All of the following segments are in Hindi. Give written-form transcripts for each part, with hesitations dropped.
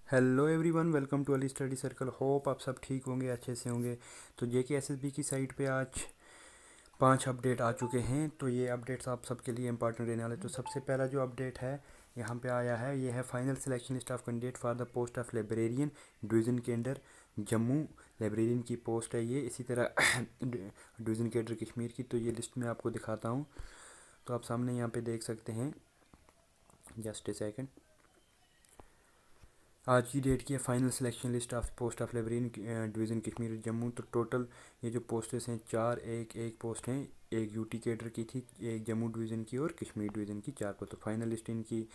Hello everyone, welcome to Ali study circle. Hope आप सब ठीक होंगे, अच्छे से होंगे। तो जेके एसएसबी की साइट पे आज 5 अपडेट आ चुके हैं। तो ये अपडेट्स आप सबके लिए इंपॉर्टेंट रहने वाले। तो सबसे पहला जो अपडेट है यहाँ पे आया है, ये है final selection list of candidate for the post of librarian division के अंडर जम्मू। लाइब्रेरियन की पोस्ट है ये। इसी तरह डिवीज़न के अंडर कश्मीर की। तो ये लिस्ट मैं आपको दिखाता हूँ। तो आप सामने यहाँ पे देख सकते हैं, जस्ट ए सेकेंड। आज की डेट की है final selection list of post of librarian division Kashmir Jammu. तो टोटल ये जो पोस्टेस हैं 4, एक पोस्ट हैं। एक यूटी कैडर की थी, एक जम्मू डिवीज़न की और कश्मीर डिवीज़न की 4 को। तो फाइनल लिस्ट इनकी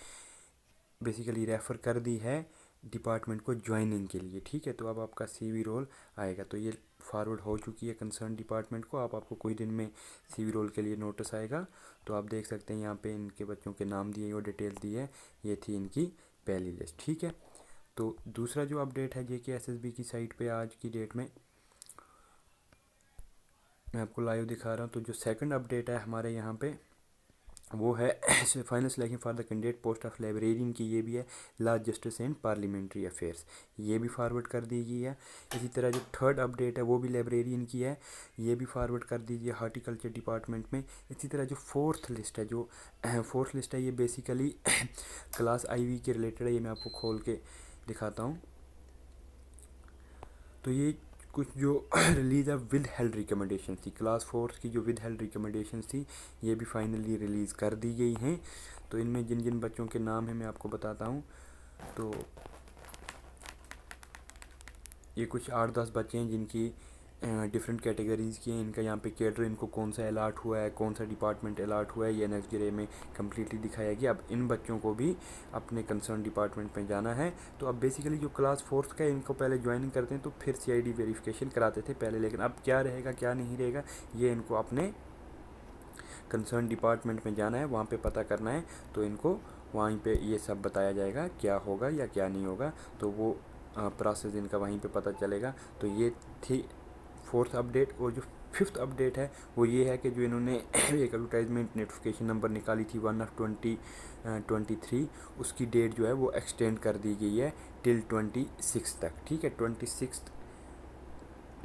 बेसिकली रेफ़र कर दी है डिपार्टमेंट को ज्वाइनिंग के लिए। ठीक है, तो अब आपका सीवी रोल आएगा। तो ये फॉरवर्ड हो चुकी है कंसर्न डिपार्टमेंट को। आपको कुछ दिन में सीवी रोल के लिए नोटिस आएगा। तो आप देख सकते हैं यहाँ पे इनके बच्चों के नाम दिए और डिटेल दी है। ये थी इनकी पहली लिस्ट। ठीक है, तो दूसरा जो अपडेट है जेके एसएसबी की साइट पे आज की डेट में मैं आपको लाइव दिखा रहा हूँ। तो जो सेकंड अपडेट है हमारे यहाँ पे वो है final selection for the candidate post of librarian की। ये भी है law, justice and parliamentary affairs. ये भी फॉरवर्ड कर दी गई है। इसी तरह जो थर्ड अपडेट है वो भी लाइब्रेरियन की है। ये भी फॉरवर्ड कर दीजिए हार्टिकल्चर डिपार्टमेंट में। इसी तरह जो फोर्थ लिस्ट है, फोर्थ लिस्ट है, ये बेसिकली क्लास आईवी के रिलेटेड है। ये मैं आपको खोल के दिखाता हूँ। तो ये कुछ जो रिलीज़ है विद हेल्ड रिकमेंडेशन थी, क्लास फोर्थ की जो विद हेल्ड रिकमेंडेशन थी, ये भी फाइनली रिलीज़ कर दी गई हैं। तो इनमें जिन जिन बच्चों के नाम हैं मैं आपको बताता हूँ। तो ये कुछ 8-10 बच्चे हैं जिनकी डिफरेंट कैटेगरीज़ की हैं। इनका यहाँ पे कैडर, इनको कौन सा अलाट हुआ है, कौन सा डिपार्टमेंट अलाट हुआ है, ये नेक्स्ट डे में कम्प्लीटली दिखाया गया। अब इन बच्चों को भी अपने कंसर्न डिपार्टमेंट में जाना है। तो अब बेसिकली जो क्लास फोर्थ का है, इनको पहले ज्वाइनिंग करते हैं तो फिर सीआईडी वेरिफिकेशन कराते थे पहले, लेकिन अब क्या रहेगा क्या नहीं रहेगा, ये इनको अपने कंसर्न डिपार्टमेंट में जाना है, वहाँ पे पता करना है। तो इनको वहीं पे ये सब बताया जाएगा क्या होगा या क्या नहीं होगा। तो वो प्रोसेस इनका वहीं पे पता चलेगा। तो ये थी फोर्थ अपडेट। और जो फिफ्थ अपडेट है वो ये है कि जो इन्होंने एक एडवर्टाइजमेंट नोटिफिकेशन नंबर निकाली थी 1/20/23, उसकी डेट जो है वो एक्सटेंड कर दी गई है टिल 26 तक। ठीक है, 26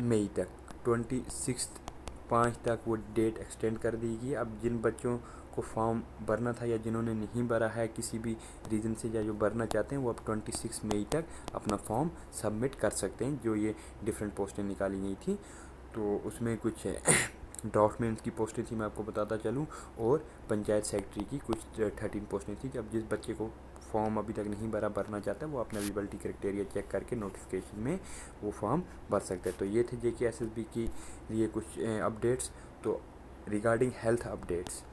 मई तक, 26/5 तक वो डेट एक्सटेंड कर दी गई। अब जिन बच्चों को फॉर्म भरना था या जिन्होंने नहीं भरा है किसी भी रीज़न से, या जो भरना चाहते हैं, वो अब 26 मई तक अपना फॉर्म सबमिट कर सकते हैं। जो ये डिफरेंट पोस्टें निकाली गई थी, तो उसमें कुछ ड्राफ्टमैन की पोस्टें थी, मैं आपको बताता चलूँ, और पंचायत सेक्रेटरी की कुछ 13 पोस्टें थी। अब जिस बच्चे को फॉर्म अभी तक नहीं भरना चाहता है, वो अपना एलिजिबिलिटी क्राइटेरिया चेक करके नोटिफिकेशन में वो फॉर्म भर सकते हैं। तो ये थे जेके एसएसबी की लिए कुछ अपडेट्स। तो रिगार्डिंग हेल्थ अपडेट्स,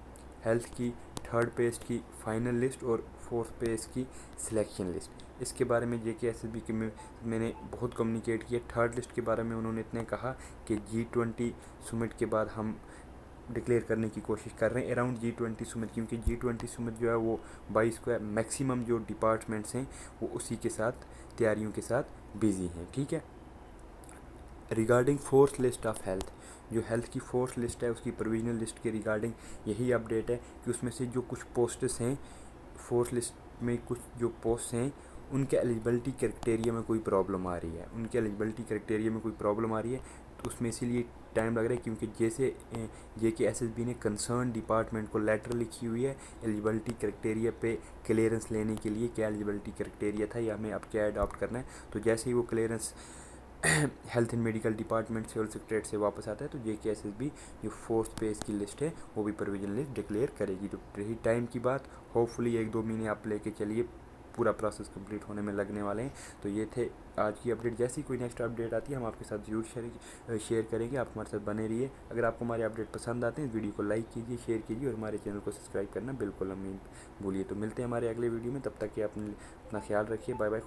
हेल्थ की थर्ड पेज की फाइनल लिस्ट और फोर्थ पेज की सिलेक्शन लिस्ट, इसके बारे में जेके एसएसबी के मैंने बहुत कम्युनिकेट किया। थर्ड लिस्ट के बारे में उन्होंने इतने कहा कि G20 समिट के बाद हम डिक्लेयर करने की कोशिश कर रहे हैं अराउंड G20 समिट, क्योंकि G20 समिट जो है वो 22 को है। मैक्सिमम जो डिपार्टमेंट्स हैं वो उसी के साथ तैयारियों के साथ बिजी हैं। ठीक है, regarding fourth list of health, जो हेल्थ की फोर्थ लिस्ट है उसकी प्रोविजनल लिस्ट के रिगार्डिंग यही अपडेट है कि उसमें से जो कुछ पोस्ट्स हैं फोर्थ लिस्ट में, कुछ जो पोस्ट हैं उनके एलिजिबिलिटी क्राइटेरिया में कोई प्रॉब्लम आ रही है। उनके एलिजिबिलिटी क्राइटेरिया में कोई प्रॉब्लम आ रही है, तो उसमें इसीलिए टाइम लग रहा है, क्योंकि जैसे जेके एसएसबी ने कंसर्न डिपार्टमेंट को लेटर लिखी हुई है एलिजिबिलिटी क्राइटेरिया पे क्लियरेंस लेने के लिए, क्या एलिजिबिलिटी क्राइटेरिया था या हमें अब क्या अडॉप्ट करना है। तो जैसे ही वो clearance health and medical department से और सेक्रेटरीट से वापस आता है, तो जेके एसएसबी जो फोर्थ पेज की लिस्ट है वो भी प्रोविजनल लिस्ट डिक्लेयर करेगी। तो रही टाइम की बात, होपफुली 1-2 महीने आप लेके चलिए, पूरा प्रोसेस कंप्लीट होने में लगने वाले हैं। तो ये थे आज की अपडेट। जैसे ही कोई नेक्स्ट अपडेट आती है हम आपके साथ जरूर शेयर करेंगे। आप हमारे साथ बने रहिए। अगर आपको हमारे अपडेट पसंद आते हैं, वीडियो को लाइक कीजिए, शेयर कीजिए और हमारे चैनल को सब्सक्राइब करना बिल्कुल मत भूलिए। तो मिलते हैं हमारे अगले वीडियो में, तब तक कि आप अपना ख्याल रखिए। Bye bye.